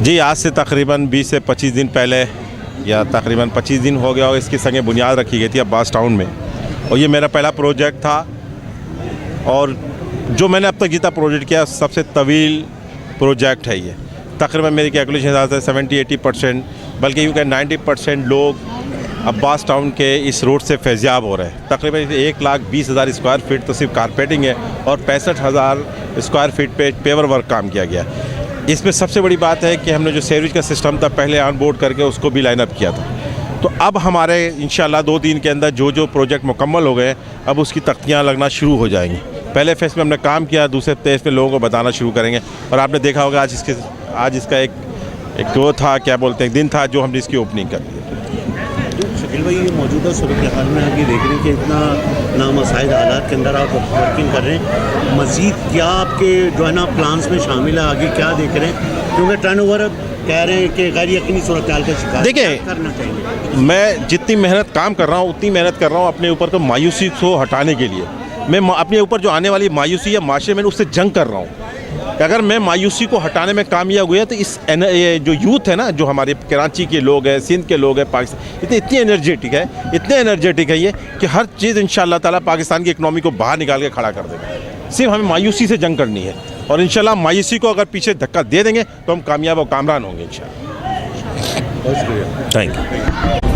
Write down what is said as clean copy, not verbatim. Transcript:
जी, आज से तकरीबन 20 से 25 दिन पहले या तकरीबन 25 दिन हो गया और इसकी संगे बुनियाद रखी गई थी अब्बास टाउन में, और ये मेरा पहला प्रोजेक्ट था और जो मैंने अब तक जितना प्रोजेक्ट किया सबसे तवील प्रोजेक्ट है ये। तकरीबन मेरी कैलकुलेशन हिसाब से 70-80% बल्कि यूँ कहें 90% लोग अब्बास टाउन के इस रोड से फैज़याब हो रहे हैं। तकरीबन 1,20,000 स्क्वायर फीट तो सिर्फ कारपेटिंग है और 65,000 स्क्वायर फीट पे पेवर वर्क काम किया गया। इसमें सबसे बड़ी बात है कि हमने जो सीवरेज का सिस्टम था पहले ऑन बोर्ड करके उसको भी लाइन अप किया था। तो अब हमारे इंशाल्लाह 2 दिन के अंदर जो जो प्रोजेक्ट मुकम्मल हो गए अब उसकी तख्तियाँ लगना शुरू हो जाएंगी। पहले फेज़ में हमने काम किया, दूसरे फेज़ में लोगों को बताना शुरू करेंगे। और आपने देखा होगा आज इसका एक वो था, क्या बोलते हैं, दिन था जो हमने इसकी ओपनिंग कर दी। शकील भाई, ये मौजूदा सूरत हाल में आप ये देख रहे हैं कि इतना नामसाइद हालात के अंदर आप वर्किंग कर रहे हैं, मज़ीद क्या आपके जो है ना प्लान्स में शामिल है, आगे क्या देख रहे हैं? क्योंकि टर्नओवर कह रहे हैं कि गैर यकीनी सूरत हाल का शिकार देखिए, करना चाहिए। मैं जितनी मेहनत काम कर रहा हूँ उतनी मेहनत कर रहा हूँ अपने ऊपर को मायूसी को हटाने के लिए। मैं अपने ऊपर जो आने वाली मायूसी है माशरे में उससे जंग कर रहा हूँ। अगर मैं मायूसी को हटाने में कामयाब हुआ तो ये जो यूथ है ना, जो हमारे कराची के लोग हैं, सिंध के लोग हैं, पाकिस्तान इतनी एनर्जेटिक है ये कि हर चीज़ इंशाअल्लाह ताला पाकिस्तान की इकनॉमी को बाहर निकाल के खड़ा कर देगा। सिर्फ हमें मायूसी से जंग करनी है और इंशाअल्लाह मायूसी को अगर पीछे धक्का दे देंगे तो हम कामयाब और कामरान होंगे इंशाअल्लाह। बहुत शुक्रिया, थैंक यू।